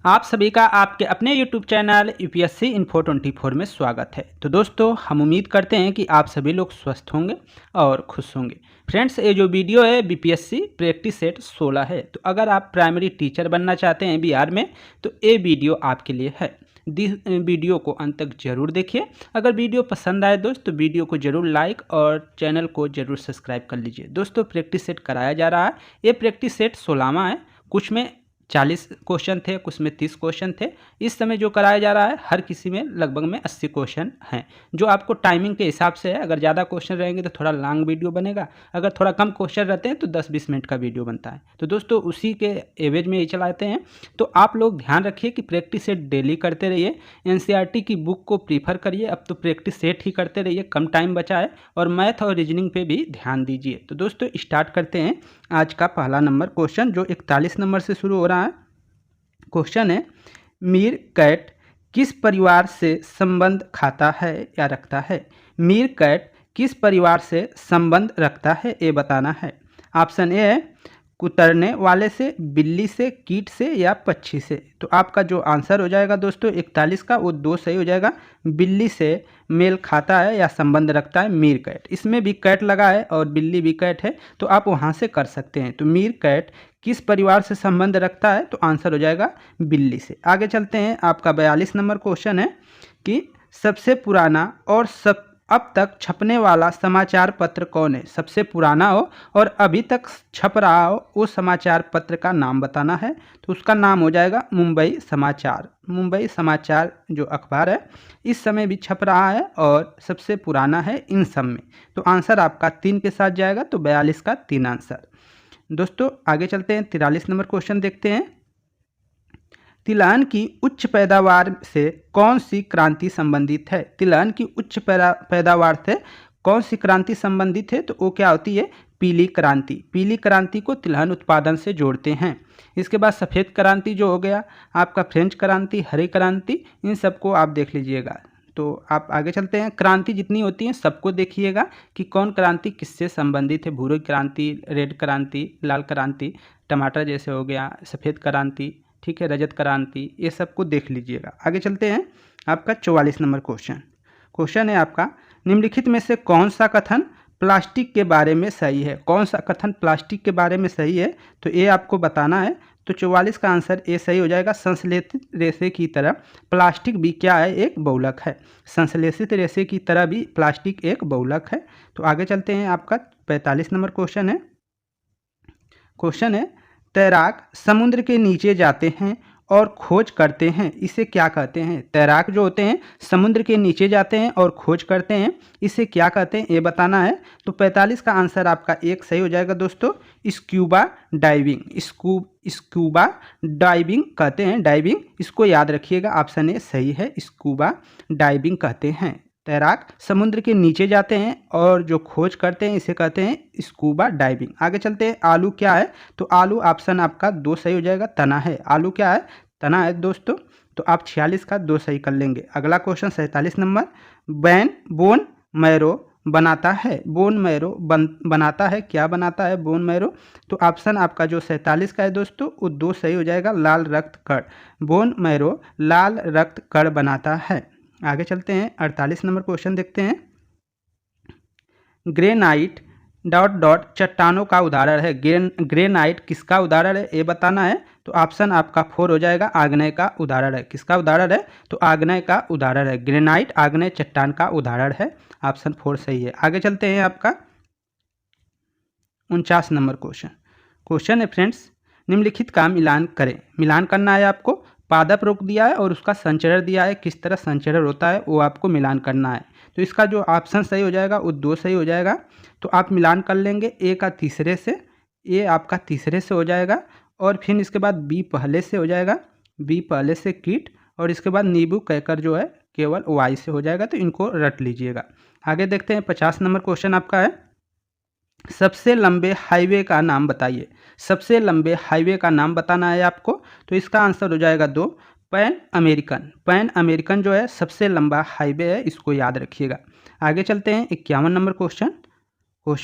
आप सभी का आपके अपने YouTube चैनल यूपीएससी इन्फो 24 में स्वागत है। तो दोस्तों, हम उम्मीद करते हैं कि आप सभी लोग स्वस्थ होंगे और खुश होंगे। फ्रेंड्स, ये जो वीडियो है बीपीएससी प्रैक्टिस सेट 16 है। तो अगर आप प्राइमरी टीचर बनना चाहते हैं बिहार में, तो ये वीडियो आपके लिए है। वीडियो को अंत तक जरूर देखिए। अगर वीडियो पसंद आए दोस्त, तो वीडियो को जरूर लाइक और चैनल को जरूर सब्सक्राइब कर लीजिए। दोस्तों, प्रैक्टिस सेट कराया जा रहा है। ये प्रैक्टिस सेट 16वां है। कुछ में 40 क्वेश्चन थे, कुछ में 30 क्वेश्चन थे। इस समय जो कराया जा रहा है, हर किसी में लगभग में 80 क्वेश्चन हैं, जो आपको टाइमिंग के हिसाब से है। अगर ज़्यादा क्वेश्चन रहेंगे तो थोड़ा लॉन्ग वीडियो बनेगा, अगर थोड़ा कम क्वेश्चन रहते हैं तो 10-20 मिनट का वीडियो बनता है। तो दोस्तों, उसी के एवरेज में ये चलाते हैं। तो आप लोग ध्यान रखिए कि प्रैक्टिस सेट डेली करते रहिए। एनसीईआरटी की बुक को प्रीफर करिए। अब तो प्रैक्टिस सेट ही करते रहिए, कम टाइम बचा है। और मैथ और रीजनिंग पे भी ध्यान दीजिए। तो दोस्तों, स्टार्ट करते हैं आज का पहला नंबर क्वेश्चन, जो 41 नंबर से शुरू हो रहा है। क्वेश्चन है, मीर कैट किस परिवार से संबंध खाता है या रखता है? मीर कैट किस परिवार से संबंध रखता है, ये बताना है। ऑप्शन ए है कुतरने वाले से, बिल्ली से, कीट से या पक्षी से। तो आपका जो आंसर हो जाएगा दोस्तों 41 का, वो 2 सही हो जाएगा। बिल्ली से मेल खाता है या संबंध रखता है मीर कैट। इसमें भी कैट लगा है और बिल्ली भी कैट है, तो आप वहाँ से कर सकते हैं। तो मीर कैट किस परिवार से संबंध रखता है, तो आंसर हो जाएगा बिल्ली से। आगे चलते हैं। आपका 42 नंबर क्वेश्चन है कि सबसे पुराना और सब अब तक छपने वाला समाचार पत्र कौन है? सबसे पुराना हो और अभी तक छप रहा हो वो समाचार पत्र का नाम बताना है। तो उसका नाम हो जाएगा मुंबई समाचार। मुंबई समाचार जो अखबार है, इस समय भी छप रहा है और सबसे पुराना है इन सब में। तो आंसर आपका 3 के साथ जाएगा। तो 42 का 3 आंसर। दोस्तों, आगे चलते हैं। 43 नंबर क्वेश्चन देखते हैं। तिलहन की उच्च पैदावार से कौन सी क्रांति संबंधित है? तिलहन की उच्च पैदावार से कौन सी क्रांति संबंधित है? तो वो क्या होती है? पीली क्रांति। पीली क्रांति को तिलहन उत्पादन से जोड़ते हैं। इसके बाद सफ़ेद क्रांति जो हो गया आपका, फ्रेंच क्रांति, हरी क्रांति, इन सबको आप देख लीजिएगा। तो आप आगे चलते हैं। क्रांति जितनी होती हैं सबको देखिएगा कि कौन क्रांति किससे संबंधित है। भूरी क्रांति, रेड क्रांति, लाल क्रांति, टमाटर जैसे हो गया, सफ़ेद क्रांति, ठीक है, रजत क्रांति, ये सबको देख लीजिएगा। आगे चलते हैं। आपका 44 नंबर क्वेश्चन है आपका, निम्नलिखित में से कौन सा कथन प्लास्टिक के बारे में सही है? कौन सा कथन प्लास्टिक के बारे में सही है, तो ये आपको बताना है। तो 44 का आंसर ए सही हो जाएगा। संश्लेषित रेशे की तरह प्लास्टिक भी क्या है? एक बहुलक है। संश्लेषित रेशे की तरह भी प्लास्टिक एक बहुलक है। तो आगे चलते हैं। आपका 45 नंबर क्वेश्चन है, तैराक समुद्र के नीचे जाते हैं और खोज करते हैं, इसे क्या कहते हैं? तैराक जो होते हैं समुद्र के नीचे जाते हैं और खोज करते हैं, इसे क्या कहते हैं, ये बताना है। तो 45 का आंसर आपका एक सही हो जाएगा दोस्तों। Scuba diving. स्क्यूबा डाइविंग कहते हैं, डाइविंग, इसको याद रखिएगा। ऑप्शन ए सही है, स्क्यूबा डाइविंग कहते हैं। तैराक समुद्र के नीचे जाते हैं और जो खोज करते हैं, इसे कहते हैं स्कूबा डाइविंग। आगे चलते हैं। आलू क्या है? तो आलू ऑप्शन आपका 2 सही हो जाएगा। तना है। आलू क्या है? तना है दोस्तों। तो आप 46 का 2 सही कर लेंगे। अगला क्वेश्चन 47 नंबर, बोन मैरो बनाता है। बोन मैरो बनाता है, क्या बनाता है बोन मैरो? तो ऑप्शन आपका जो 47 का है दोस्तों, वो 2 सही हो जाएगा। लाल रक्त कण। बोन मैरो लाल रक्त कण बनाता है। आगे चलते हैं। 48 नंबर क्वेश्चन देखते हैं। ग्रेनाइट ... चट्टानों का उदाहरण है। ग्रेनाइट किसका उदाहरण है, ये बताना है। तो ऑप्शन आपका 4 हो जाएगा। आग्नेय का उदाहरण है। किसका उदाहरण है? तो आग्नेय का उदाहरण है। ग्रेनाइट आग्नेय चट्टान का उदाहरण है। ऑप्शन 4 सही है। आगे चलते हैं। आपका 49 नंबर क्वेश्चन है फ्रेंड्स, निम्नलिखित का मिलान करें। मिलान करना है आपको। पादप रोक दिया है और उसका संचरण दिया है, किस तरह संचरण होता है वो आपको मिलान करना है। तो इसका जो ऑप्शन सही हो जाएगा वो 2 सही हो जाएगा। तो आप मिलान कर लेंगे। ए का तीसरे से, ए आपका तीसरे से हो जाएगा। और फिर इसके बाद बी पहले से हो जाएगा। बी पहले से कीट, और इसके बाद नींबू कहकर जो है केवल वाई से हो जाएगा। तो इनको रट लीजिएगा। आगे देखते हैं। 50 नंबर क्वेश्चन आपका है, सबसे लंबे हाईवे का नाम बताइए। सबसे लंबे हाईवे का नाम बताना है आपको। तो इसका आंसर हो जाएगा 2, पैन अमेरिकन। पैन अमेरिकन जो है सबसे लंबा हाईवे है, इसको याद रखिएगा। आगे चलते हैं। 51 नंबर क्वेश्चन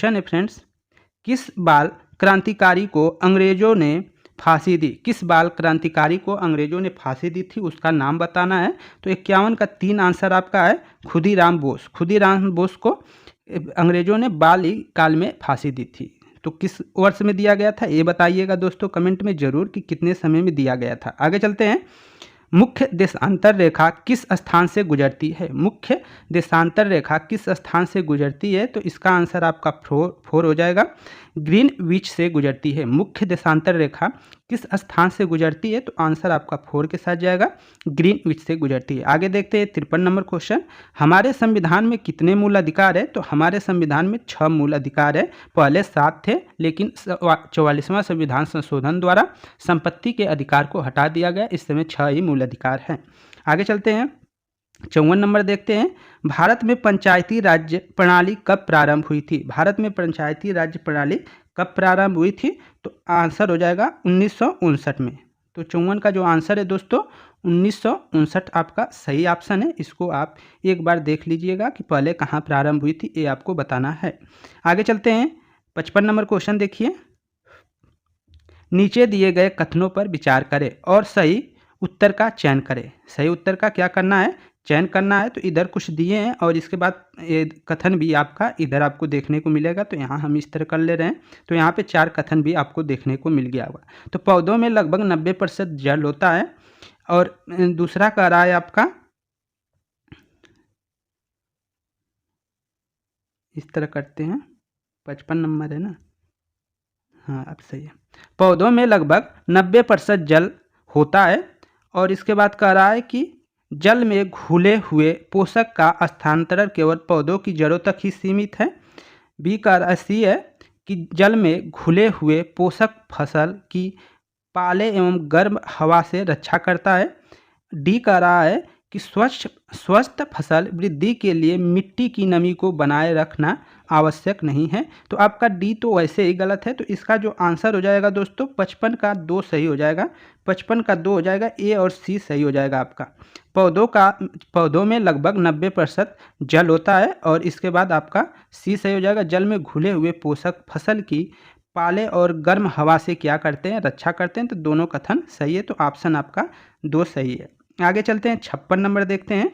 है फ्रेंड्स, किस बाल क्रांतिकारी को अंग्रेजों ने फांसी दी? किस बाल क्रांतिकारी को अंग्रेजों ने फांसी दी थी, उसका नाम बताना है। तो 51 का 3 आंसर आपका है खुदीराम बोस। खुदीराम बोस को अंग्रेजों ने बाल काल में फांसी दी थी। तो किस वर्ष में दिया गया था ये बताइएगा दोस्तों कमेंट में ज़रूर कि कितने समय में दिया गया था। आगे चलते हैं। मुख्य देशांतर रेखा किस स्थान से गुजरती है? मुख्य देशांतर रेखा किस स्थान से गुजरती है? तो इसका आंसर आपका 4 हो जाएगा। ग्रीनविच से गुजरती है। मुख्य देशांतर रेखा किस स्थान से गुजरती है? तो आंसर आपका 4 के साथ जाएगा, ग्रीनविच से गुजरती है। आगे देखते हैं 53 नंबर क्वेश्चन। हमारे संविधान में कितने मूल अधिकार है? तो हमारे संविधान में 6 मूल अधिकार है। पहले 7 थे, लेकिन 44वां संविधान संशोधन द्वारा संपत्ति के अधिकार को हटा दिया गया। इस समय 6 ही मूल अधिकार हैं। आगे चलते हैं 54 नंबर देखते हैं। भारत में पंचायती राज्य प्रणाली कब प्रारंभ हुई थी? भारत में पंचायती राज्य प्रणाली कब प्रारंभ हुई थी? तो आंसर हो जाएगा 1959 में। तो 54 का जो आंसर है दोस्तों 1959 आपका सही ऑप्शन है। इसको आप एक बार देख लीजिएगा कि पहले कहाँ प्रारंभ हुई थी, ये आपको बताना है। आगे चलते हैं 55 नंबर क्वेश्चन देखिए। नीचे दिए गए कथनों पर विचार करें और सही उत्तर का चयन करें। सही उत्तर का क्या करना है? चयन करना है। तो इधर कुछ दिए हैं और इसके बाद कथन भी आपका इधर आपको देखने को मिलेगा। तो यहाँ हम इस तरह कर ले रहे हैं। तो यहाँ पे 4 कथन भी आपको देखने को मिल गया होगा। तो पौधों में लगभग 90% जल होता है। और दूसरा कह रहा है आपका इस तरह करते हैं, 55 नंबर है ना, हाँ अब सही है। पौधों में लगभग 90% जल होता है। और इसके बाद कह रहा है कि जल में घुले हुए पोषक का स्थानांतरण केवल पौधों की जड़ों तक ही सीमित है। बी का सी है कि जल में घुले हुए पोषक फसल की पाले एवं गर्म हवा से रक्षा करता है। डी कह रहा है कि स्वस्थ फसल वृद्धि के लिए मिट्टी की नमी को बनाए रखना आवश्यक नहीं है। तो आपका डी तो वैसे ही गलत है। तो इसका जो आंसर हो जाएगा दोस्तों 55 का 2 सही हो जाएगा। 55 का 2 हो जाएगा, ए और सी सही हो जाएगा आपका। पौधों में लगभग 90% जल होता है। और इसके बाद आपका सी सही हो जाएगा। जल में घुले हुए पोषक फसल की पाले और गर्म हवा से क्या करते हैं? रक्षा करते हैं। तो दोनों कथन सही है। तो ऑप्शन आपका 2 सही है। आगे चलते हैं 56 नंबर देखते हैं।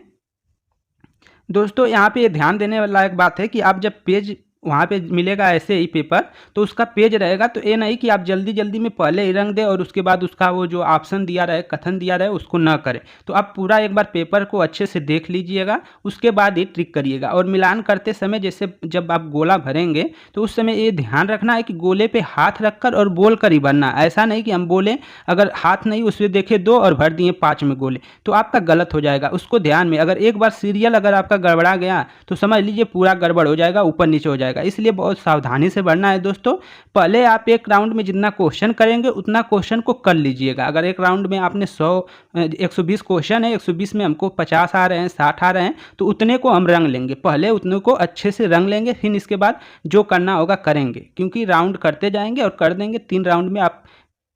दोस्तों यहाँ पे ध्यान देने वाला एक बात है कि आप जब पेज वहाँ पे मिलेगा ऐसे ही पेपर, तो उसका पेज रहेगा। तो ये नहीं कि आप जल्दी जल्दी में पहले ही रंग दें और उसके बाद उसका वो जो ऑप्शन दिया रहे, कथन दिया रहे, उसको न करें। तो आप पूरा एक बार पेपर को अच्छे से देख लीजिएगा, उसके बाद ही ट्रिक करिएगा। और मिलान करते समय जैसे जब आप गोला भरेंगे तो उस समय ये ध्यान रखना है कि गोले पे हाथ रखकर और बोल कर ही भरना। ऐसा नहीं कि हम बोलें अगर हाथ नहीं उस पर देखे 2 और भर दिए 5 में गोले, तो आपका गलत हो जाएगा। उसको ध्यान में, अगर एक बार सीरियल अगर आपका गड़बड़ा गया तो समझ लीजिए पूरा गड़बड़ हो जाएगा, ऊपर नीचे हो जाएगा। इसलिए बहुत सावधानी से बढ़ना है दोस्तों। पहले आप एक राउंड में जितना क्वेश्चन करेंगे उतना क्वेश्चन को कर लीजिएगा। अगर एक राउंड में आपने 120 क्वेश्चन है, 120 में हमको 50 आ रहे हैं, 60 आ रहे हैं, तो उतने को हम रंग लेंगे। पहले उतने को अच्छे से रंग लेंगे, फिर इसके बाद जो करना होगा करेंगे। क्योंकि राउंड करते जाएंगे और कर देंगे। 3 राउंड में आप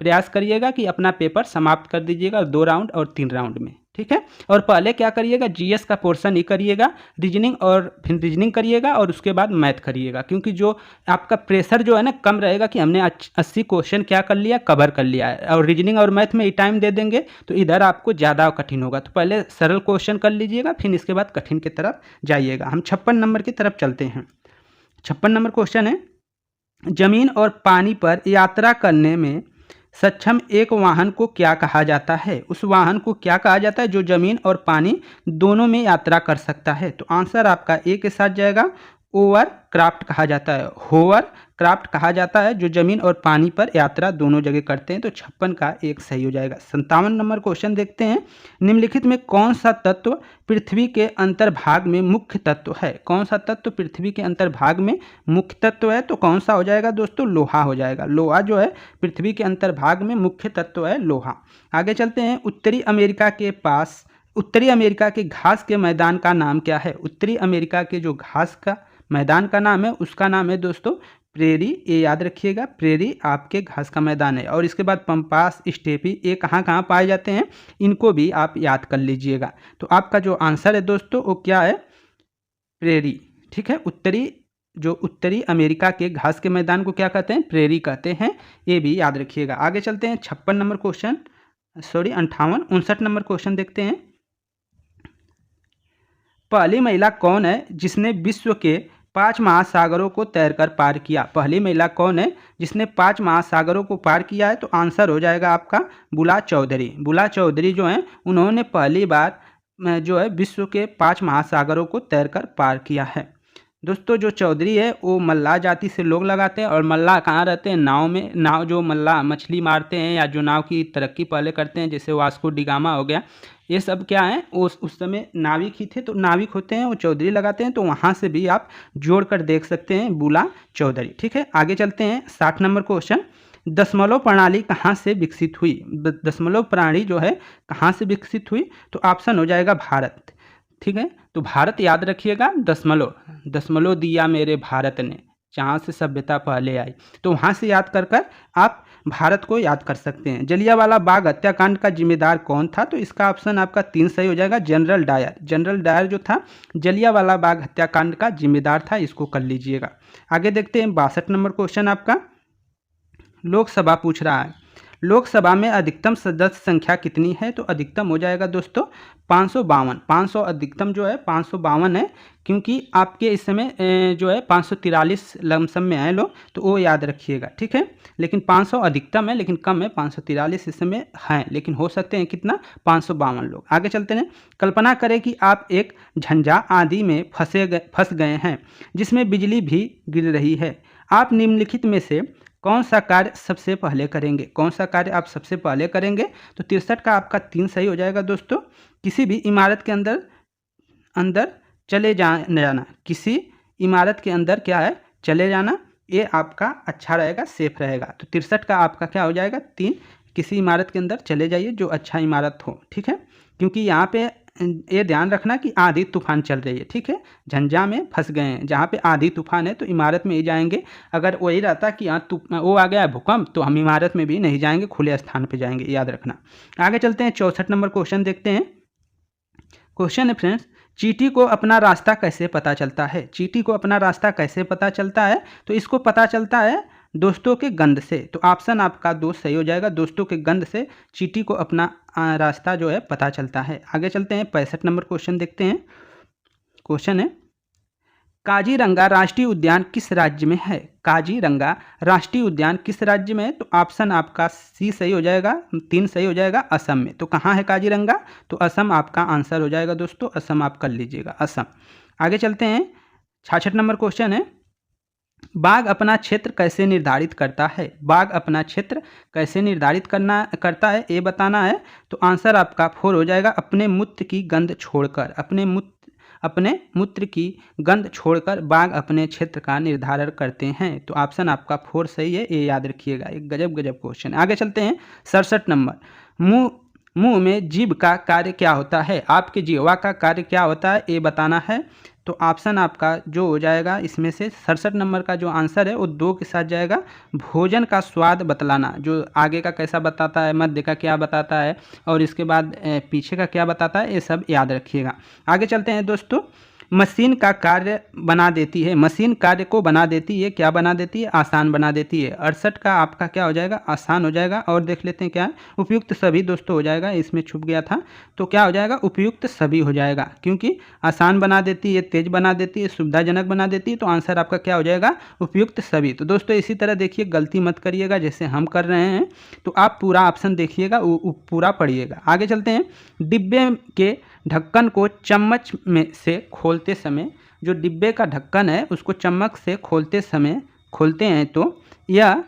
प्रयास करिएगा कि अपना पेपर समाप्त कर दीजिएगा, 2 राउंड और 3 राउंड में, ठीक है। और पहले क्या करिएगा, जीएस का पोर्शन ही करिएगा, रीजनिंग और फिर रीजनिंग करिएगा और उसके बाद मैथ करिएगा। क्योंकि जो आपका प्रेशर जो है ना कम रहेगा कि हमने 80 क्वेश्चन क्या कर लिया, कवर कर लिया है। और रीजनिंग और मैथ में ही टाइम दे देंगे तो इधर आपको ज़्यादा कठिन होगा। तो पहले सरल क्वेश्चन कर लीजिएगा, फिर इसके बाद कठिन की तरफ जाइएगा। हम 56 नंबर की तरफ चलते हैं। 56 नंबर क्वेश्चन है, जमीन और पानी पर यात्रा करने में सक्षम एक वाहन को क्या कहा जाता है? उस वाहन को क्या कहा जाता है जो जमीन और पानी दोनों में यात्रा कर सकता है? तो आंसर आपका ए के साथ जाएगा, ओवर क्राफ्ट कहा जाता है। होवर क्राफ्ट कहा जाता है जो जमीन और पानी पर यात्रा दोनों जगह करते हैं। तो 56 का 1 सही हो जाएगा। 57 नंबर क्वेश्चन देखते हैं। निम्नलिखित में कौन सा तत्व पृथ्वी के अंतर्भाग में मुख्य तत्व है? कौन सा तत्व पृथ्वी के अंतर्भाग में मुख्य तत्व है? तो कौन सा हो जाएगा दोस्तों? लोहा हो जाएगा। लोहा जो है पृथ्वी के अंतर्भाग में मुख्य तत्व है लोहा। आगे चलते हैं। उत्तरी अमेरिका के घास के मैदान का नाम क्या है? उत्तरी अमेरिका के जो घास का मैदान का नाम है उसका नाम है दोस्तों प्रेरी। ये याद रखिएगा, प्रेरी आपके घास का मैदान है। और इसके बाद पंपास, स्टेपी, ये कहाँ कहाँ पाए जाते हैं इनको भी आप याद कर लीजिएगा। तो आपका जो आंसर है दोस्तों वो क्या है? प्रेरी, ठीक है। उत्तरी जो उत्तरी अमेरिका के घास के मैदान को क्या कहते हैं? प्रेरी कहते हैं। ये भी याद रखिएगा। आगे चलते हैं 56 number question, sorry 59 number question देखते हैं। पहली महिला कौन है जिसने विश्व के 5 महासागरों को तैरकर पार किया? पहली महिला कौन है जिसने 5 महासागरों को पार किया है? तो आंसर हो जाएगा आपका बुला चौधरी। बुला चौधरी जो हैं उन्होंने पहली बार जो है विश्व के 5 महासागरों को तैरकर पार किया है। दोस्तों जो चौधरी है वो मल्लाह जाति से लोग लगाते हैं, और मल्लाह कहाँ रहते हैं? नाव में। नाव जो मल्लाह मछली मारते हैं या जो नाव की तरक्की पहले करते हैं, जैसे वास्को डिगामा हो गया, ये सब क्या है उस समय नाविक ही थे, तो नाविक होते हैं वो चौधरी लगाते हैं, तो वहाँ से भी आप जोड़ कर देख सकते हैं बुला चौधरी। ठीक है, आगे चलते हैं 60 नंबर क्वेश्चन। दशमलव प्रणाली कहाँ से विकसित हुई? दशमलव प्रणाली जो है कहाँ से विकसित हुई? तो ऑप्शन हो जाएगा भारत। ठीक है, तो भारत याद रखिएगा। दशमलव दिया मेरे भारत ने, जहाँ से सभ्यता पहले आई, तो वहाँ से याद कर कर आप भारत को याद कर सकते हैं। जलियांवाला बाग हत्याकांड का जिम्मेदार कौन था? तो इसका ऑप्शन आपका 3 सही हो जाएगा, जनरल डायर। जनरल डायर जो था जलियांवाला बाग हत्याकांड का जिम्मेदार था, इसको कर लीजिएगा। आगे देखते हैं 62 नंबर क्वेश्चन आपका। लोकसभा पूछ रहा है, लोकसभा में अधिकतम सदस्य संख्या कितनी है? तो अधिकतम हो जाएगा दोस्तों 552। 500 अधिकतम जो है 552 है, क्योंकि आपके इस समय जो है 543 लमसम में आए लोग, तो वो याद रखिएगा। ठीक है, लेकिन 500 अधिकतम है, लेकिन कम है, 543 इस समय हैं, लेकिन हो सकते हैं कितना? 552 लोग। आगे चलते हैं। कल्पना करें कि आप एक झंझा आदि में फंस गए हैं जिसमें बिजली भी गिर रही है। आप निम्नलिखित में से कौन सा कार्य सबसे पहले करेंगे? कौन सा कार्य आप सबसे पहले करेंगे? तो 63 का आपका 3 सही हो जाएगा दोस्तों। किसी भी इमारत के अंदर चले जाना, किसी इमारत के अंदर क्या है? चले जाना, ये आपका अच्छा रहेगा, सेफ रहेगा। तो 63 का आपका क्या हो जाएगा? 3। किसी इमारत के अंदर चले जाइए जो अच्छा इमारत हो। ठीक है, क्योंकि यहाँ पे ये ध्यान रखना कि आंधी तूफान चल रही है। ठीक है, झंझा में फंस गए हैं, जहाँ पे आंधी तूफान है तो इमारत में ही जाएंगे। अगर वही रहता कि वो आ गया भूकंप, तो हम इमारत में भी नहीं जाएंगे, खुले स्थान पे जाएंगे, याद रखना। आगे चलते हैं 64 नंबर क्वेश्चन देखते हैं। क्वेश्चन है फ्रेंड्स, चींटी को अपना रास्ता कैसे पता चलता है? चींटी को अपना रास्ता कैसे पता चलता है? तो इसको पता चलता है दोस्तों के गंध से। तो ऑप्शन आपका 2 सही हो जाएगा। दोस्तों के गंध से चींटी को अपना रास्ता जो है पता चलता है। आगे चलते हैं 65 नंबर क्वेश्चन देखते हैं। क्वेश्चन है, काजीरंगा राष्ट्रीय उद्यान किस राज्य में है? काजीरंगा राष्ट्रीय उद्यान किस राज्य में है? तो ऑप्शन आपका सी सही हो जाएगा, 3 सही हो जाएगा, असम में। तो कहाँ है काजीरंगा? तो असम आपका आंसर हो जाएगा दोस्तों, असम आप कर लीजिएगा, असम। आगे चलते हैं 66 नंबर क्वेश्चन है, बाघ अपना क्षेत्र कैसे निर्धारित करता है? बाघ अपना क्षेत्र कैसे निर्धारित करता है ये बताना है। तो आंसर आपका 4 हो जाएगा, अपने मूत्र की गंध छोड़कर। अपने मूत्र की गंध छोड़कर बाघ अपने क्षेत्र का निर्धारण करते हैं। तो ऑप्शन आपका 4 सही है, ये याद रखिएगा। एक गजब क्वेश्चन। आगे चलते हैं 67 नंबर। मुंह में जीभ का कार्य क्या होता है? आपके जीवा का कार्य क्या होता है ये बताना है। तो ऑप्शन आपका जो हो जाएगा इसमें से 67 नंबर का जो आंसर है वो 2 के साथ जाएगा। भोजन का स्वाद बतलाना, जो आगे का कैसा बताता है, मध्य का क्या बताता है, और इसके बाद पीछे का क्या बताता है, ये सब याद रखिएगा। आगे चलते हैं दोस्तों। मशीन का कार्य बना देती है, मशीन कार्य को बना देती है, क्या बना देती है? आसान बना देती है। 68 का आपका क्या हो जाएगा? आसान हो जाएगा। और देख लेते हैं क्या है, उपयुक्त सभी दोस्तों हो जाएगा, इसमें छुप गया था, तो क्या हो जाएगा? उपयुक्त सभी हो जाएगा, क्योंकि आसान बना देती है, तेज बना देती है, सुविधाजनक बना देती है, तो आंसर आपका क्या हो जाएगा? उपयुक्त सभी। तो दोस्तों इसी तरह देखिए, गलती मत करिएगा जैसे हम कर रहे हैं, तो आप पूरा ऑप्शन देखिएगा, पूरा पढ़िएगा। आगे चलते हैं। डिब्बे के ढक्कन को चम्मच में से खोलते समय, जो डिब्बे का ढक्कन है उसको चम्मच से खोलते हैं तो यह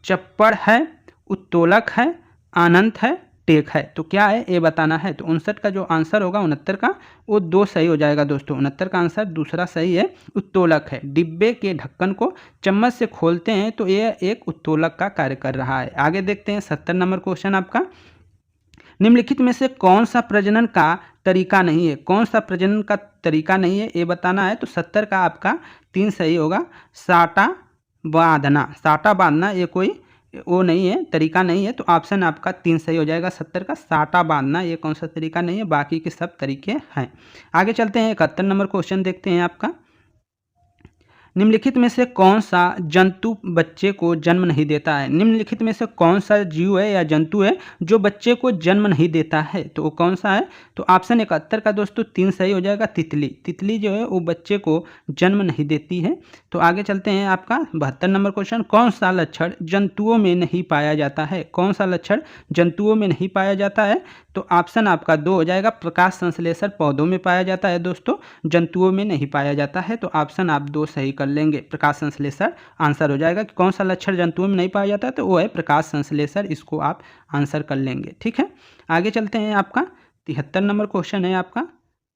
चप्पड़ है, उत्तोलक है, अनंत है, टेक है। तो क्या है ये बताना है। तो 59 का जो आंसर होगा 69 का वो 2 सही हो जाएगा दोस्तों। 69 का आंसर दूसरा सही है, उत्तोलक है। डिब्बे के ढक्कन को चम्मच से खोलते हैं तो ये एक उत्तोलक का कार्य कर रहा है। आगे देखते हैं 70 नंबर क्वेश्चन आपका। निम्नलिखित में से कौन सा प्रजनन का तरीका नहीं है? कौन सा प्रजनन का तरीका नहीं है ये बताना है। तो 70 का आपका 3 सही होगा। साटा बांधना ये कोई वो नहीं है, तरीका नहीं है, तो ऑप्शन आपका 3 सही हो जाएगा। 70 का साटा बांधना ये कौन सा तरीका नहीं है, बाकी के सब तरीके हैं। आगे चलते हैं 71 नंबर क्वेश्चन देखते हैं आपका। निम्नलिखित में से कौन सा जंतु बच्चे को जन्म नहीं देता है? निम्नलिखित में से कौन सा जीव है या जंतु है जो बच्चे को जन्म नहीं देता है? तो वो कौन सा है? तो ऑप्शन 71 का दोस्तों 3 सही हो जाएगा, तितली। तितली जो है वो बच्चे को जन्म नहीं देती है। तो आगे चलते हैं, आपका 72 नंबर क्वेश्चन, कौन सा लक्षण जंतुओं में नहीं पाया जाता है? कौन सा लक्षण जंतुओं में नहीं पाया जाता है? तो ऑप्शन आपका 2 हो जाएगा, प्रकाश संश्लेषण पौधों में पाया जाता है दोस्तों, जंतुओं में नहीं पाया जाता है। तो ऑप्शन आप 2 सही कर लेंगे, प्रकाश संश्लेषण आंसर हो जाएगा कि कौन सा लक्षण जंतुओं में नहीं पाया जाता है, तो वो है प्रकाश संश्लेषण, इसको आप आंसर कर लेंगे। ठीक है, आगे चलते हैं, आपका 73 नंबर क्वेश्चन है। आपका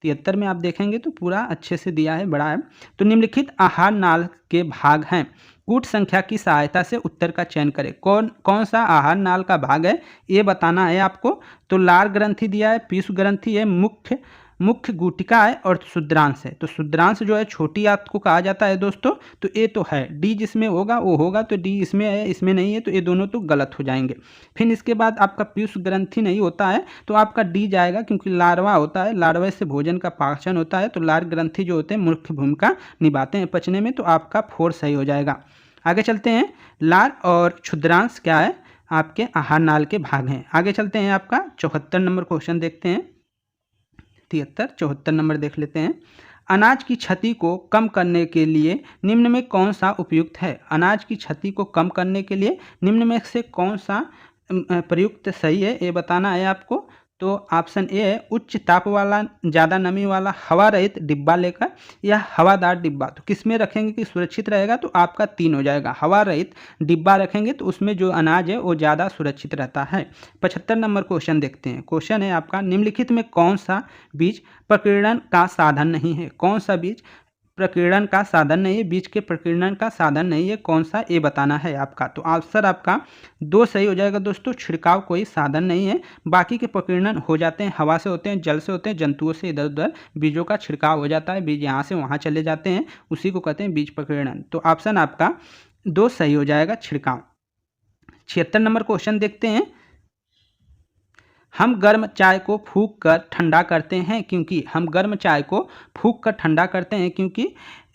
73 में आप देखेंगे तो पूरा अच्छे से दिया है, बड़ा है। तो निम्नलिखित आहार नाल के भाग हैं, कूट संख्या की सहायता से उत्तर का चयन करें। कौन सा आहार नाल का भाग है ये बताना है आपको। तो लार ग्रंथि दिया है, पीयूष ग्रंथि है, मुख्य गुटिका है और शुद्रांश है। तो शुद्रांश जो है छोटी आंत को कहा जाता है दोस्तों। तो ये तो है, डी जिसमें होगा वो होगा, तो डी इसमें है इसमें नहीं है, तो ये दोनों तो गलत हो जाएंगे। फिर इसके बाद आपका पीयूष ग्रंथि नहीं होता है तो आपका डी जाएगा, क्योंकि लार्वा होता है, लार्वा से भोजन का पाचन होता है। तो लार ग्रंथि जो होते हैं मुख्य भूमिका निभाते हैं पचने में, तो आपका 4 सही हो जाएगा। आगे चलते हैं, लार और क्षुद्रांश क्या है, आपके आहार नाल के भाग हैं। आगे चलते हैं, आपका 74 नंबर क्वेश्चन देखते हैं, 74 नंबर देख लेते हैं। अनाज की क्षति को कम करने के लिए निम्न में कौन सा उपयुक्त है? अनाज की क्षति को कम करने के लिए निम्न में से कौन सा प्रयुक्त सही है ये बताना है आपको। तो ऑप्शन ए है, उच्च ताप वाला, ज़्यादा नमी वाला हवा रहित डिब्बा लेकर या हवादार डिब्बा। तो किस में रखेंगे कि सुरक्षित रहेगा? तो आपका 3 हो जाएगा, हवा रहित डिब्बा रखेंगे तो उसमें जो अनाज है वो ज़्यादा सुरक्षित रहता है। 75 नंबर क्वेश्चन देखते हैं। क्वेश्चन है आपका, निम्नलिखित में कौन सा बीज प्रकीर्णन का साधन नहीं है? कौन सा बीज प्रकीर्णन का साधन नहीं है, बीज के प्रकीर्णन का साधन नहीं है, कौन सा ये बताना है आपका। तो आंसर आपका 2 सही हो जाएगा दोस्तों, छिड़काव कोई साधन नहीं है। बाकी के प्रकीर्णन हो जाते हैं, हवा से होते हैं, जल से होते हैं, जंतुओं से इधर उधर बीजों का छिड़काव हो जाता है, बीज यहाँ से वहाँ चले जाते हैं, उसी को कहते हैं बीज प्रकीर्णन। तो ऑप्शन आपका 2 सही हो जाएगा, छिड़काव। 76 नंबर क्वेश्चन देखते हैं, हम गर्म चाय को फूंक कर ठंडा करते हैं क्योंकि, हम गर्म चाय को फूंक कर ठंडा करते हैं क्योंकि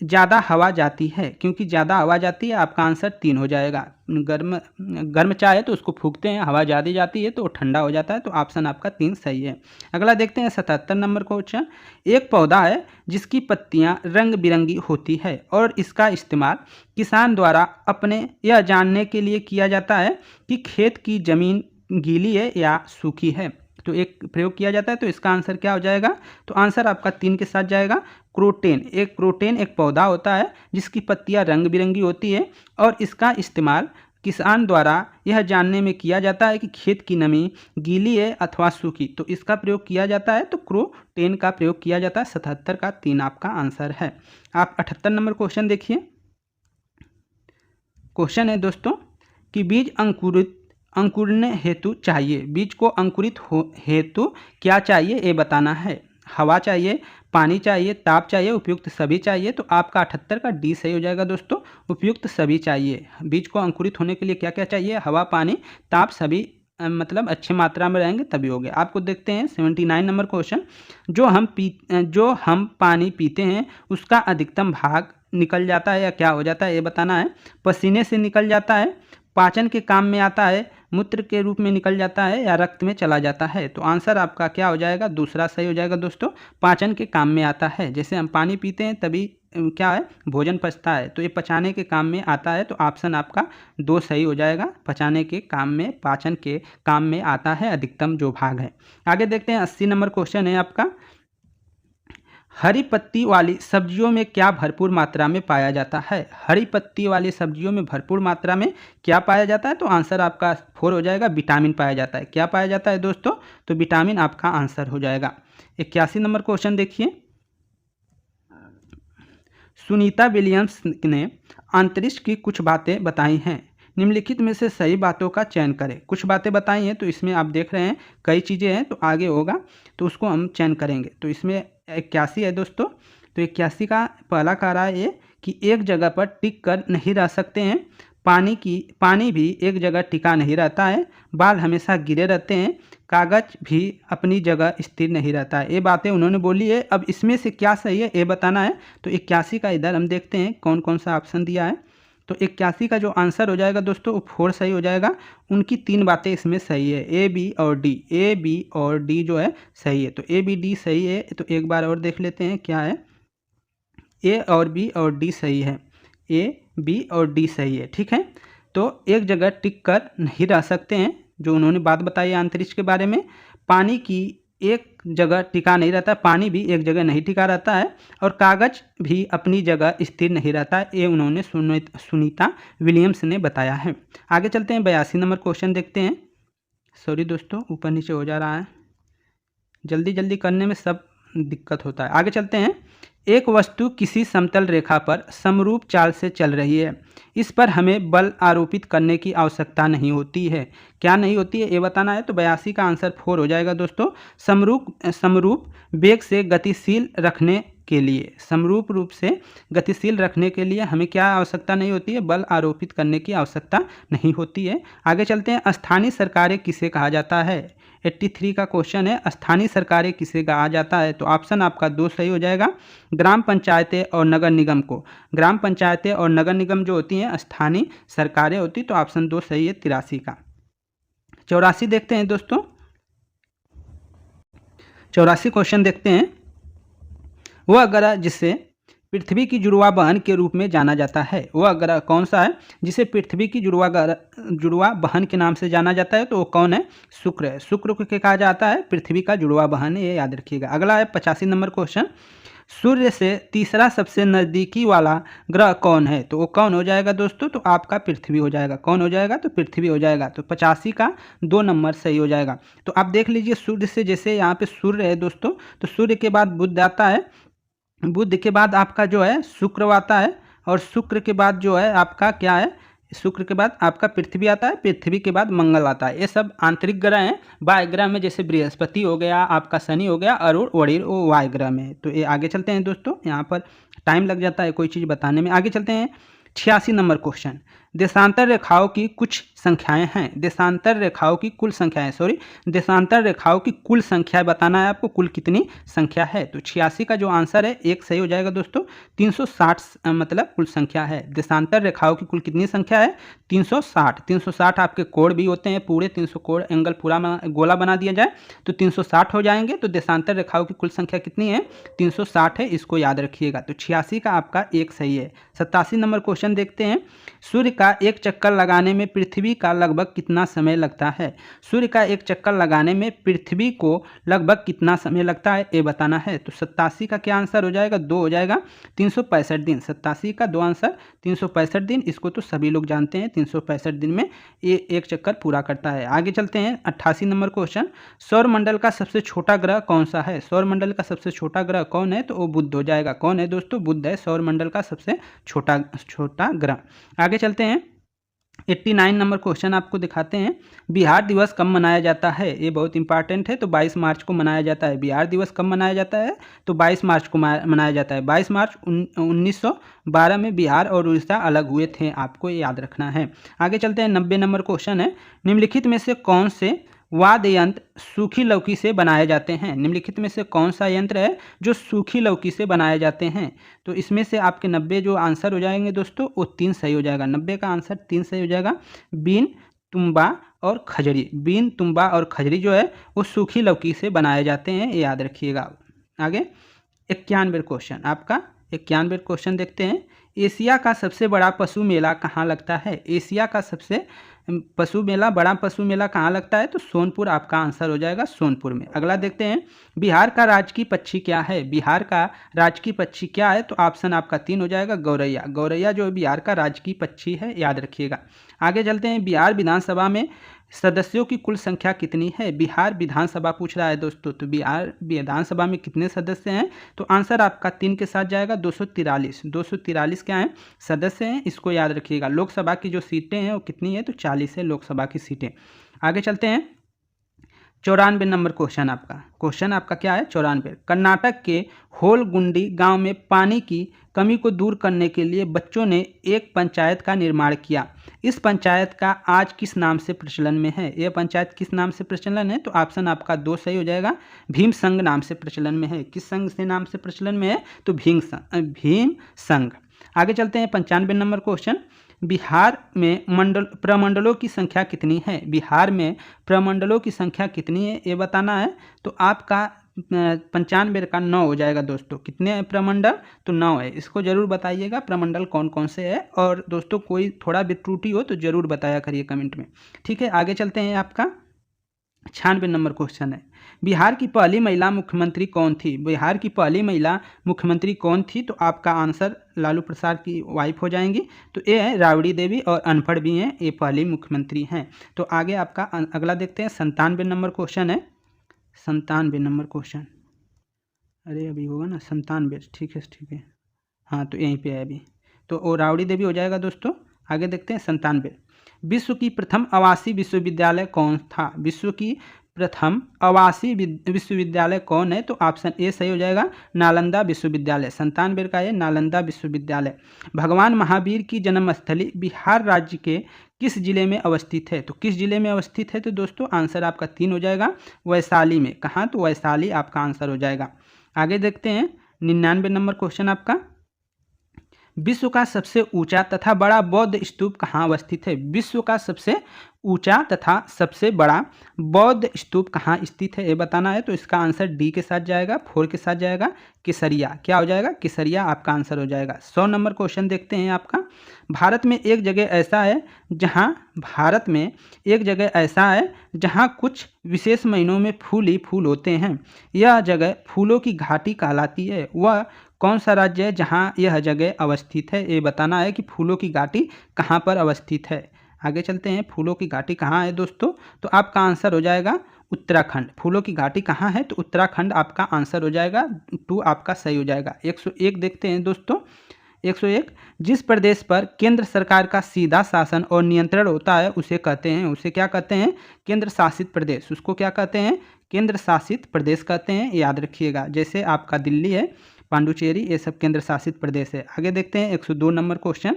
ज़्यादा हवा जाती है, क्योंकि ज़्यादा हवा जाती है। आपका आंसर 3 हो जाएगा। गर्म चाय है तो उसको फूंकते हैं, हवा ज़्यादा जाती है तो वो ठंडा हो जाता है। तो ऑप्शन आपका 3 सही है। अगला देखते हैं 77 नंबर क्वेश्चन, एक पौधा है जिसकी पत्तियाँ रंग बिरंगी होती है और इसका इस्तेमाल किसान द्वारा अपने यह जानने के लिए किया जाता है कि खेत की ज़मीन गीली है या सूखी है। तो एक प्रयोग किया जाता है, तो इसका आंसर क्या हो जाएगा? तो आंसर आपका 3 के साथ जाएगा, क्रोटेन। एक पौधा होता है जिसकी पत्तियां रंग बिरंगी होती है और इसका इस्तेमाल किसान द्वारा यह जानने में किया जाता है कि खेत की नमी गीली है अथवा सूखी। तो इसका प्रयोग किया जाता है, तो क्रोटेन का प्रयोग किया जाता है। 77 का 3 आपका आंसर है। आप 78 नंबर क्वेश्चन देखिए। क्वेश्चन है दोस्तों कि बीज अंकुरने हेतु चाहिए, बीज को अंकुरित हेतु क्या चाहिए ये बताना है। हवा चाहिए, पानी चाहिए, ताप चाहिए, उपयुक्त सभी चाहिए। तो आपका 78 का डी सही हो जाएगा दोस्तों, उपयुक्त सभी चाहिए। बीज को अंकुरित होने के लिए क्या क्या चाहिए? हवा, पानी, ताप, सभी मतलब अच्छे मात्रा में रहेंगे तभी हो गया। आपको देखते हैं 79 नंबर क्वेश्चन, जो हम पानी पीते हैं उसका अधिकतम भाग निकल जाता है या क्या हो जाता है ये बताना है। पसीने से निकल जाता है, पाचन के काम में आता है, मूत्र के रूप में निकल जाता है या रक्त में चला जाता है। तो आंसर आपका क्या हो जाएगा? दूसरा सही हो जाएगा दोस्तों, पाचन के काम में आता है। जैसे हम पानी पीते हैं तभी क्या है, भोजन पचता है, तो ये पचाने के काम में आता है। तो ऑप्शन आपका 2 सही हो जाएगा, पचाने के काम में, पाचन के काम में आता है अधिकतम जो भाग है। आगे देखते हैं 80 नंबर क्वेश्चन है आपका, हरी पत्ती वाली सब्जियों में क्या भरपूर मात्रा में पाया जाता है? हरी पत्ती वाली सब्जियों में भरपूर मात्रा में क्या पाया जाता है? तो आंसर आपका 4 हो जाएगा, विटामिन पाया जाता है। क्या पाया जाता है दोस्तों? तो विटामिन आपका आंसर हो जाएगा। 81 नंबर क्वेश्चन देखिए, सुनीता विलियम्स ने अंतरिक्ष की कुछ बातें बताई हैं, निम्नलिखित में से सही बातों का चयन करें। कुछ बातें बताई हैं, तो इसमें आप देख रहे हैं कई चीज़ें हैं, तो आगे होगा तो उसको हम चयन करेंगे। तो इसमें 81 है दोस्तों। तो 81 का पहला कह रहा है ये कि एक जगह पर टिक कर नहीं रह सकते हैं, पानी भी एक जगह टिका नहीं रहता है, बाल हमेशा गिरे रहते हैं, कागज भी अपनी जगह स्थिर नहीं रहता है। ये बातें उन्होंने बोली है। अब इसमें से क्या सही है ये बताना है। तो 81 का इधर हम देखते हैं कौन कौन सा ऑप्शन दिया है। तो 81 का जो आंसर हो जाएगा दोस्तों वो 4 सही हो जाएगा। उनकी 3 बातें इसमें सही है, ए बी और डी। ए बी और डी जो है सही है। तो ए बी डी सही है। तो एक बार और देख लेते हैं क्या है। ए और बी और डी सही है। ए बी और डी सही है, ठीक है। तो एक जगह टिक कर नहीं रह सकते हैं, जो उन्होंने बात बताई है अंतरिक्ष के बारे में। पानी की एक जगह टिका नहीं रहता, पानी भी एक जगह नहीं टिका रहता है, और कागज भी अपनी जगह स्थिर नहीं रहता है। ये उन्होंने सुनीता विलियम्स ने बताया है। आगे चलते हैं, 82 नंबर क्वेश्चन देखते हैं। सॉरी दोस्तों, ऊपर नीचे हो जा रहा है, जल्दी जल्दी करने में सब दिक्कत होता है। आगे चलते हैं। एक वस्तु किसी समतल रेखा पर समरूप चाल से चल रही है, इस पर हमें बल आरोपित करने की आवश्यकता नहीं होती है। क्या नहीं होती है ये बताना है। तो 82 का आंसर 4 हो जाएगा दोस्तों। समरूप वेग से गतिशील रखने के लिए, समरूप रूप से गतिशील रखने के लिए हमें क्या आवश्यकता नहीं होती है, बल आरोपित करने की आवश्यकता नहीं होती है। आगे चलते हैं। स्थानीय सरकारें किसे कहा जाता है। 83 का क्वेश्चन है, स्थानीय सरकारें किसे कहा जाता है। तो ऑप्शन आपका 2 सही हो जाएगा। ग्राम पंचायतें और नगर निगम को। ग्राम पंचायतें और नगर निगम जो होती हैं स्थानीय सरकारें होती, तो ऑप्शन 2 सही है 83 का। 84 देखते हैं दोस्तों। 84 क्वेश्चन देखते हैं। वह ग्रह जिसे पृथ्वी की जुड़वा बहन के रूप में जाना जाता है, वह ग्रह कौन सा है जिसे पृथ्वी की जुड़वा बहन के नाम से जाना जाता है। तो वो कौन है, शुक्र है। शुक्र को क्या कहा जाता है, पृथ्वी का जुड़वा बहन, ये याद रखिएगा। अगला है 85 नंबर क्वेश्चन। सूर्य से तीसरा सबसे नज़दीकी वाला ग्रह कौन है। तो वो कौन हो जाएगा दोस्तों, तो आपका पृथ्वी हो जाएगा। कौन हो जाएगा, तो पृथ्वी हो जाएगा। तो 85 का 2 नंबर सही हो जाएगा। तो आप देख लीजिए, सूर्य से जैसे यहाँ पे सूर्य है दोस्तों, तो सूर्य के बाद बुध आता है, बुध के बाद आपका जो है शुक्र आता है, और शुक्र के बाद जो है आपका क्या है, शुक्र के बाद आपका पृथ्वी आता है, पृथ्वी के बाद मंगल आता है। ये सब आंतरिक ग्रह हैं। वायु ग्रह में जैसे बृहस्पति हो गया, आपका शनि हो गया, और वरीर वो वायु ग्रह में। तो ये आगे चलते हैं दोस्तों, यहाँ पर टाइम लग जाता है कोई चीज़ बताने में। आगे चलते हैं। 86 नंबर क्वेश्चन। देशांतर रेखाओं की कुछ संख्याएं हैं। देशांतर रेखाओं की कुल संख्याएं, देशांतर रेखाओं की कुल संख्या बताना है आपको, कुल कितनी संख्या है। तो 86 का जो आंसर है 1 सही हो जाएगा दोस्तों। 360 मतलब कुल संख्या है। देशांतर रेखाओं की कुल कितनी संख्या है, 360। 360 आपके कोण भी होते हैं, पूरे 300 कोण एंगल पूरा गोला बना दिया जाए तो 360 हो जाएंगे। तो देशांतर रेखाओं की कुल संख्या कितनी है, 360 है, इसको याद रखिएगा। तो 86 का आपका 1 सही है। 87 नंबर क्वेश्चन देखते हैं। सूर्य का एक चक्कर लगाने में पृथ्वी का लगभग कितना समय लगता है। सूर्य का एक चक्कर लगाने में पृथ्वी को लगभग कितना समय लगता है ये बताना है। तो 87 का क्या आंसर हो जाएगा, 2 हो जाएगा। 365 दिन। 87 का 2 आंसर 365 दिन। इसको तो सभी लोग जानते हैं, 365 दिन में ये एक चक्कर पूरा करता है। आगे चलते हैं। 88 नंबर क्वेश्चन। सौरमंडल का सबसे छोटा ग्रह कौन सा है। सौरमंडल का सबसे छोटा ग्रह कौन है, तो वो बुध हो जाएगा। कौन है दोस्तों, बुध है सौरमंडल का सबसे छोटा ग्रह। आगे चलते हैं। 89 नंबर क्वेश्चन आपको दिखाते हैं। बिहार दिवस कब मनाया जाता है, ये बहुत इंपॉर्टेंट है। तो 22 मार्च को मनाया जाता है। बिहार दिवस कब मनाया जाता है, तो 22 मार्च को मनाया जाता है। 22 मार्च 1912 में बिहार और उड़ीसा अलग हुए थे, आपको ये याद रखना है। आगे चलते हैं। 90 नंबर क्वेश्चन है। निम्नलिखित में से कौन से वाद्य यंत्र सूखी लौकी से बनाए जाते हैं। निम्नलिखित में से कौन सा यंत्र है जो सूखी लौकी से बनाए जाते हैं। तो इसमें से आपके 90 जो आंसर हो जाएंगे दोस्तों, वो 3 सही हो जाएगा। 90 का आंसर 3 सही हो जाएगा। बीन, तुम्बा और खजड़ी। बीन, तुम्बा और खजड़ी जो है वो सूखी लौकी से बनाए जाते हैं, ये याद रखिएगा। आगे 91 क्वेश्चन आपका 91 क्वेश्चन देखते हैं। एशिया का सबसे बड़ा पशु मेला कहाँ लगता है। एशिया का सबसे बड़ा पशु मेला कहाँ लगता है, तो सोनपुर आपका आंसर हो जाएगा, सोनपुर में। अगला देखते हैं। बिहार का राजकीय पक्षी क्या है। बिहार का राजकीय पक्षी क्या है, तो ऑप्शन आपका 3 हो जाएगा, गौरैया। गौरैया जो बिहार का राजकीय पक्षी है, याद रखिएगा। आगे चलते हैं। बिहार विधानसभा में सदस्यों की कुल संख्या कितनी है। बिहार विधानसभा पूछ रहा है दोस्तों, तो बिहार विधानसभा में कितने सदस्य हैं, तो आंसर आपका 3 के साथ जाएगा, 243। 243 क्या है, सदस्य हैं, इसको याद रखिएगा। लोकसभा की जो सीटें हैं वो कितनी है, तो 40 है लोकसभा की सीटें। आगे चलते हैं। 94 नंबर क्वेश्चन आपका क्या है 94। कर्नाटक के होलगुंडी गांव में पानी की कमी को दूर करने के लिए बच्चों ने एक पंचायत का निर्माण किया। इस पंचायत का आज किस नाम से प्रचलन में है? यह पंचायत किस नाम से प्रचलन है? तो ऑप्शन आपका 2 सही हो जाएगा, भीम संघ नाम से प्रचलन में है। किस संघ से नाम से प्रचलन में है? तो भीम संघ। आगे चलते हैं 95 नंबर क्वेश्चन। बिहार में प्रमंडलों की संख्या कितनी है? बिहार में प्रमंडलों की संख्या कितनी है ये बताना है। तो आपका 95 का 9 हो जाएगा दोस्तों। कितने हैं प्रमंडल? तो 9 है। इसको जरूर बताइएगा प्रमंडल कौन कौन से है, और दोस्तों कोई थोड़ा भी त्रुटि हो तो जरूर बताया करिए कमेंट में। ठीक है, आगे चलते हैं। आपका 96 नंबर क्वेश्चन है, बिहार की पहली महिला मुख्यमंत्री कौन थी? बिहार की पहली महिला मुख्यमंत्री कौन थी? तो आपका आंसर लालू प्रसाद की वाइफ हो जाएंगी। तो ये है राबड़ी देवी, और अनपढ़ भी हैं, ये पहली मुख्यमंत्री हैं। तो आगे आपका अगला देखते हैं। 97 नंबर क्वेश्चन है, 97 नंबर क्वेश्चन। अरे अभी होगा ना 97, ठीक है, हाँ तो यहीं पे है अभी। तो वो राबड़ी देवी हो जाएगा दोस्तों। आगे देखते हैं 97। विश्व की प्रथम आवासीय विश्वविद्यालय कौन था? विश्व की प्रथम आवासीय विश्वविद्यालय कौन है? तो ऑप्शन ए सही हो जाएगा, नालंदा विश्वविद्यालय। 97 का ये नालंदा विश्वविद्यालय। भगवान महावीर की जन्मस्थली बिहार राज्य के किस जिले में अवस्थित है? तो किस जिले में अवस्थित है? तो दोस्तों आंसर आपका 3 हो जाएगा, वैशाली में। कहाँ? तो वैशाली आपका आंसर हो जाएगा। आगे देखते हैं 99 नंबर क्वेश्चन आपका। विश्व का सबसे ऊंचा तथा बड़ा बौद्ध स्तूप कहाँ अवस्थित है? विश्व का सबसे ऊंचा तथा सबसे बड़ा बौद्ध स्तूप कहाँ स्थित है ये बताना है। तो इसका आंसर डी के साथ जाएगा, 4 के साथ जाएगा, केसरिया। क्या हो जाएगा? केसरिया आपका आंसर हो जाएगा। 100 नंबर क्वेश्चन देखते हैं आपका। भारत में एक जगह ऐसा है जहाँ कुछ विशेष महीनों में फूल ही फूल होते हैं। यह जगह फूलों की घाटी कहलाती है। वह कौन सा राज्य है जहाँ यह जगह अवस्थित है? ये बताना है कि फूलों की घाटी कहाँ पर अवस्थित है। आगे चलते हैं, फूलों की घाटी कहाँ है दोस्तों? तो आपका आंसर हो जाएगा उत्तराखंड। फूलों की घाटी कहाँ है? तो उत्तराखंड आपका आंसर हो जाएगा, 2 आपका सही हो जाएगा। 101 देखते हैं दोस्तों। 101, जिस प्रदेश पर केंद्र सरकार का सीधा शासन और नियंत्रण होता है उसे क्या कहते हैं? केंद्र शासित प्रदेश। उसको क्या कहते हैं? केंद्र शासित प्रदेश कहते हैं, याद रखिएगा। जैसे आपका दिल्ली है, पांडुचेरी, ये सब केंद्र शासित प्रदेश है। आगे देखते हैं 102 नंबर क्वेश्चन।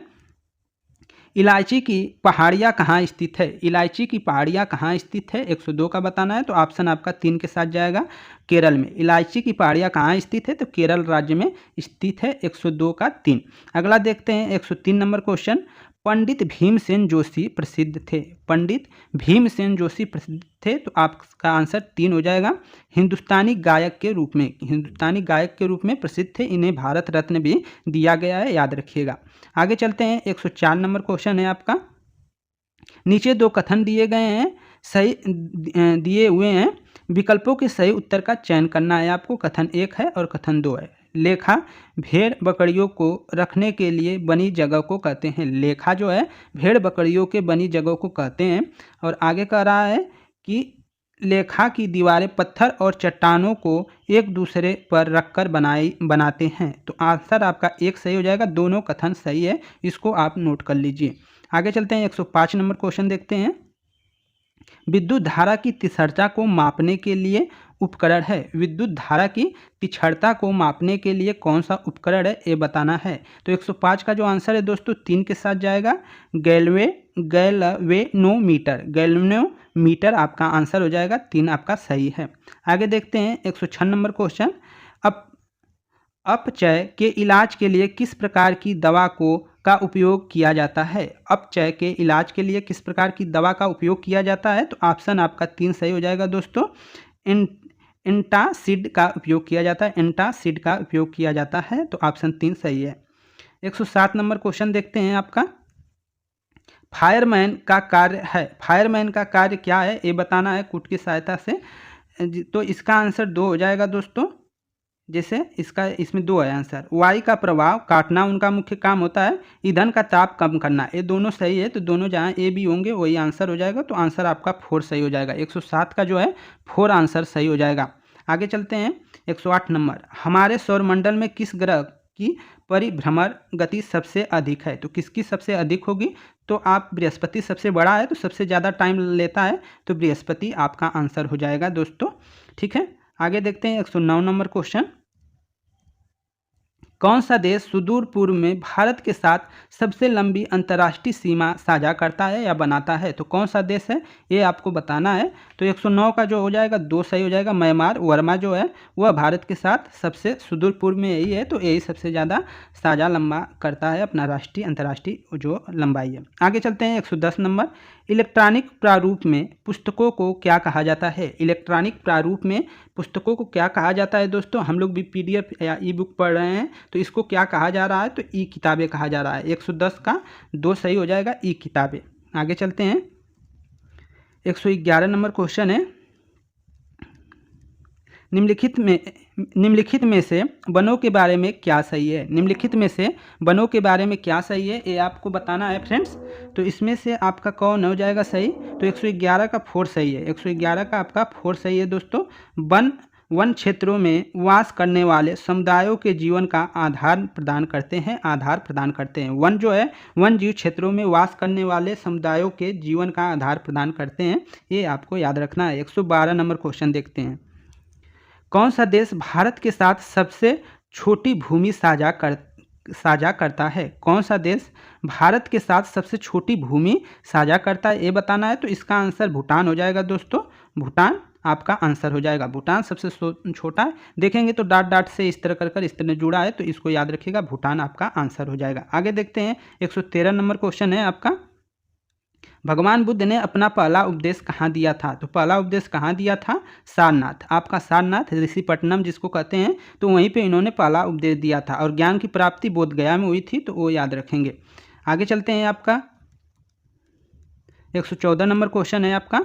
इलायची की पहाड़ियाँ कहाँ स्थित है? इलायची की पहाड़ियाँ कहाँ स्थित है? 102 का बताना है। तो ऑप्शन आपका 3 के साथ जाएगा, केरल में। इलायची की पहाड़ियाँ कहाँ स्थित है? तो केरल राज्य में स्थित है। 102 का 3। अगला देखते हैं 103 नंबर क्वेश्चन। पंडित भीमसेन जोशी प्रसिद्ध थे। पंडित भीमसेन जोशी प्रसिद्ध थे। तो आपका आंसर 3 हो जाएगा। हिंदुस्तानी गायक के रूप में प्रसिद्ध थे। इन्हें भारत रत्न भी दिया गया है, याद रखिएगा। आगे चलते हैं 104 नंबर क्वेश्चन है आपका। नीचे 2 कथन दिए हुए हैं, विकल्पों के सही उत्तर का चयन करना है आपको। कथन 1 है और कथन 2 है। लेखा भेड़ बकरियों को रखने के लिए बनी जगह को कहते हैं। लेखा जो है भेड़ बकरियों के बनी जगह को कहते हैं। और आगे कह रहा है कि लेखा की दीवारें पत्थर और चट्टानों को एक दूसरे पर रखकर बनाते हैं। तो आंसर आपका 1 सही हो जाएगा। दोनों कथन सही है, इसको आप नोट कर लीजिए। आगे चलते हैं 105 नंबर क्वेश्चन देखते हैं। विद्युत धारा की तीक्ष्णता को मापने के लिए उपकरण है। विद्युत धारा की तीक्ष्णता को मापने के लिए कौन सा उपकरण है ये बताना है। तो 105 का जो आंसर है दोस्तों 3 के साथ जाएगा, गैल्वेनोमीटर आपका आंसर हो जाएगा। 3 आपका सही है। आगे देखते हैं 106 नंबर क्वेश्चन। अपचय के इलाज के लिए किस प्रकार की दवा का उपयोग किया जाता है? अपचय के इलाज के लिए किस प्रकार की दवा का उपयोग किया जाता है? तो ऑप्शन आपका 3 सही हो जाएगा दोस्तों। एंटासिड का उपयोग किया जाता है। तो ऑप्शन 3 सही है। 107 नंबर क्वेश्चन देखते हैं आपका। फायरमैन का कार्य क्या है ये बताना है कूट की सहायता से। तो इसका आंसर 2 हो जाएगा दोस्तों। जैसे इसमें 2 है आंसर। वायु का प्रभाव काटना उनका मुख्य काम होता है। ईंधन का ताप कम करना, ये दोनों सही है। तो दोनों जहाँ ए बी होंगे वही आंसर हो जाएगा। तो आंसर आपका 4 सही हो जाएगा। 107 का जो है 4 आंसर सही हो जाएगा। आगे चलते हैं 108 नंबर। हमारे सौरमंडल में किस ग्रह की परिभ्रमण गति सबसे अधिक है, तो किसकी सबसे अधिक होगी? तो आप बृहस्पति सबसे बड़ा है तो सबसे ज़्यादा टाइम लेता है, तो बृहस्पति आपका आंसर हो जाएगा दोस्तों। ठीक है, आगे देखते हैं 109 नंबर क्वेश्चन। कौन सा देश सुदूर पूर्व में भारत के साथ सबसे लंबी अंतर्राष्ट्रीय सीमा साझा करता है या बनाता है? तो कौन सा देश है ये आपको बताना है। तो 109 का जो हो जाएगा 2 सही हो जाएगा। म्यांमार वर्मा जो है वह भारत के साथ सबसे सुदूर पूर्व में यही है, तो यही सबसे ज़्यादा साझा लंबा करता है अपना राष्ट्रीय अंतर्राष्ट्रीय जो लंबाई है। आगे चलते हैं 110 नंबर। इलेक्ट्रॉनिक प्रारूप में पुस्तकों को क्या कहा जाता है? इलेक्ट्रॉनिक प्रारूप में पुस्तकों को क्या कहा जाता है दोस्तों? हम लोग भी PDF या ई बुक पढ़ रहे हैं, तो इसको क्या कहा जा रहा है? तो ई किताबें कहा जा रहा है। 110 का 2 सही हो जाएगा, ई किताबें। आगे चलते हैं 111 नंबर क्वेश्चन है। निम्नलिखित में से वनों के बारे में क्या सही है? निम्नलिखित में से वनों के बारे में क्या सही है ये आपको बताना है फ्रेंड्स। तो इसमें से आपका कौन हो जाएगा सही? तो 111 का 4 सही है। 111 का आपका 4 सही है दोस्तों। वन क्षेत्रों में वास करने वाले समुदायों के जीवन का आधार प्रदान करते हैं। वन जो है वन जीव क्षेत्रों में वास करने वाले समुदायों के जीवन का आधार प्रदान करते हैं, ये आपको याद रखना है। 112 नंबर क्वेश्चन देखते हैं। कौन सा देश भारत के साथ सबसे छोटी भूमि साझा करता है? कौन सा देश भारत के साथ सबसे छोटी भूमि साझा करता है ये बताना है। तो इसका आंसर भूटान हो जाएगा दोस्तों। भूटान आपका आंसर हो जाएगा। भूटान सबसे छोटा है, देखेंगे तो डाट से इस तरह कर इस तरह जुड़ा है, तो इसको याद रखिएगा, भूटान आपका आंसर हो जाएगा। आगे देखते हैं 113 नंबर क्वेश्चन है आपका। भगवान बुद्ध ने अपना पहला उपदेश कहाँ दिया था? तो पहला उपदेश कहाँ दिया था? सारनाथ। आपका सारनाथ ऋषिपट्टनम जिसको कहते हैं, तो वहीं पे इन्होंने पहला उपदेश दिया था, और ज्ञान की प्राप्ति बोध गया में हुई थी, तो वो याद रखेंगे। आगे चलते हैं आपका 114 नंबर क्वेश्चन है आपका।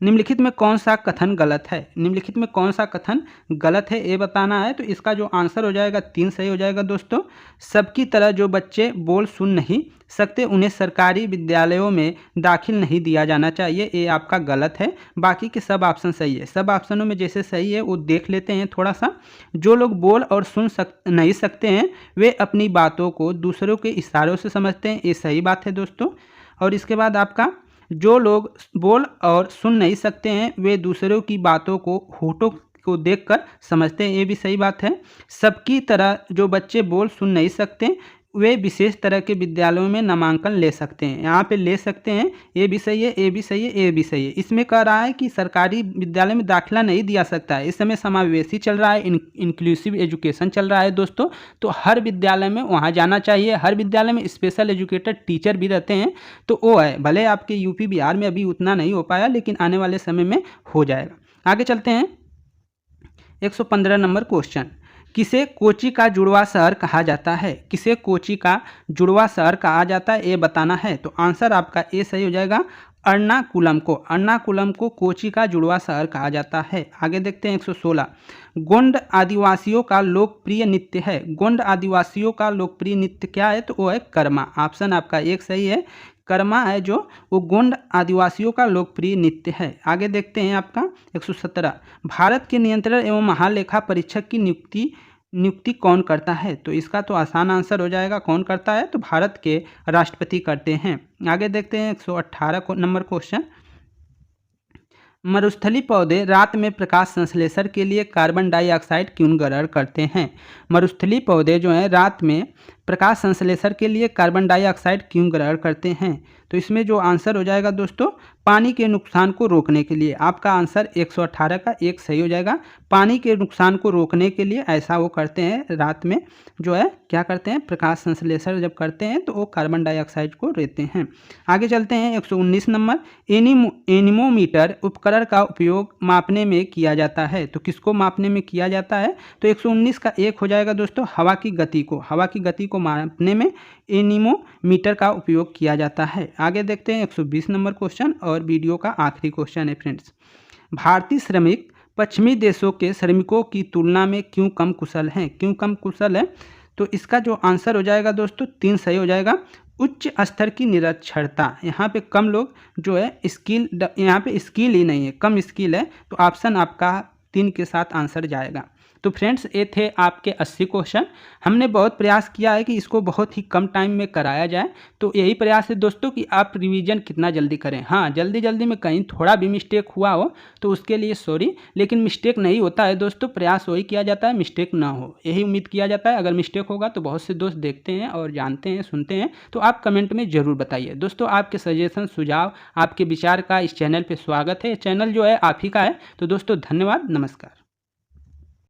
निम्नलिखित में कौन सा कथन गलत है? निम्नलिखित में कौन सा कथन गलत है ये बताना है। तो इसका जो आंसर हो जाएगा 3 सही हो जाएगा दोस्तों। सबकी तरह जो बच्चे बोल सुन नहीं सकते उन्हें सरकारी विद्यालयों में दाखिल नहीं दिया जाना चाहिए, ये आपका गलत है। बाकी के सब ऑप्शन सही है। सब ऑप्शनों में जैसे सही है वो देख लेते हैं थोड़ा सा। जो लोग बोल और सुन नहीं सकते हैं वे अपनी बातों को दूसरों के इशारों से समझते हैं, ये सही बात है दोस्तों। और इसके बाद आपका जो लोग बोल और सुन नहीं सकते हैं वे दूसरों की बातों को होठों को देखकर समझते हैं, ये भी सही बात है। सबकी तरह जो बच्चे बोल सुन नहीं सकते वे विशेष तरह के विद्यालयों में नामांकन ले सकते हैं, यहाँ पे ले सकते हैं, ये भी सही है, ये भी सही है, ये भी सही है। इसमें कह रहा है कि सरकारी विद्यालय में दाखिला नहीं दिया सकता है। इस समय समावेशी चल रहा है, इंक्लूसिव एजुकेशन चल रहा है दोस्तों, तो हर विद्यालय में वहाँ जाना चाहिए। हर विद्यालय में स्पेशल एजुकेटेड टीचर भी रहते हैं, तो वो है। भले आपके यूपी बिहार में अभी उतना नहीं हो पाया, लेकिन आने वाले समय में हो जाएगा। आगे चलते हैं 115 नंबर क्वेश्चन। किसे कोची का जुड़वा शहर कहा जाता है? किसे कोची का जुड़वा शहर कहा जाता है ये बताना है। तो आंसर आपका ए सही हो जाएगा। अर्नाकुलम को कोची का जुड़वा शहर कहा जाता है। आगे देखते हैं 116। गोंड आदिवासियों का लोकप्रिय नृत्य है। गोंड आदिवासियों का लोकप्रिय नृत्य क्या है? तो वो है कर्मा। ऑप्शन आपका एक सही है, कर्मा है जो वो गोंड आदिवासियों का लोकप्रिय नृत्य है। आगे देखते हैं आपका 117। भारत के नियंत्रण एवं महालेखा परीक्षक की नियुक्ति कौन करता है? तो इसका तो आसान आंसर हो जाएगा, कौन करता है? तो भारत के राष्ट्रपति करते हैं। आगे देखते हैं 118 नंबर क्वेश्चन। मरुस्थलीय पौधे रात में प्रकाश संश्लेषण के लिए कार्बन डाइऑक्साइड क्यों ग्रहण करते हैं? मरुस्थलीय पौधे जो हैं रात में प्रकाश संश्लेषण के लिए कार्बन डाइऑक्साइड क्यों ग्रहण करते हैं? तो इसमें जो आंसर हो जाएगा दोस्तों, पानी के नुकसान को रोकने के लिए। आपका आंसर 118 का एक सही हो जाएगा। पानी के नुकसान को रोकने के लिए ऐसा वो करते हैं, रात में जो है क्या करते हैं, प्रकाश संश्लेषण जब करते हैं तो वो कार्बन डाइऑक्साइड को लेते हैं। आगे चलते हैं 119 नंबर। एनीमोमीटर उपकरण का उपयोग मापने में किया जाता है। तो किसको मापने में किया जाता है? तो 119 का एक हो जाएगा दोस्तों, हवा की गति को मापने में एनीमोमीटर का उपयोग किया जाता है। आगे देखते हैं 120 नंबर क्वेश्चन और वीडियो का आखिरी क्वेश्चन है फ्रेंड्स। भारतीय श्रमिक पश्चिमी देशों के श्रमिकों की तुलना में क्यों कम कुशल हैं? क्यों कम कुशल है? तो इसका जो आंसर हो जाएगा दोस्तों 3 सही हो जाएगा। उच्च स्तर की निरक्षरता, यहाँ पे कम लोग जो है स्किल, यहाँ पे स्किल ही नहीं है, कम स्किल है, तो ऑप्शन आपका 3 के साथ आंसर जाएगा। तो फ्रेंड्स ये थे आपके 80 क्वेश्चन। हमने बहुत प्रयास किया है कि इसको बहुत ही कम टाइम में कराया जाए। तो यही प्रयास है दोस्तों कि आप रिवीजन कितना जल्दी करें। हाँ, जल्दी जल्दी में कहीं थोड़ा भी मिस्टेक हुआ हो तो उसके लिए सॉरी, लेकिन मिस्टेक नहीं होता है दोस्तों, प्रयास वही किया जाता है मिस्टेक ना हो, यही उम्मीद किया जाता है। अगर मिस्टेक होगा तो बहुत से दोस्त देखते हैं और जानते हैं, सुनते हैं, तो आप कमेंट में ज़रूर बताइए। दोस्तों आपके सजेशन, सुझाव, आपके विचार का इस चैनल पर स्वागत है। चैनल जो है आप ही का है। तो दोस्तों धन्यवाद, नमस्कार।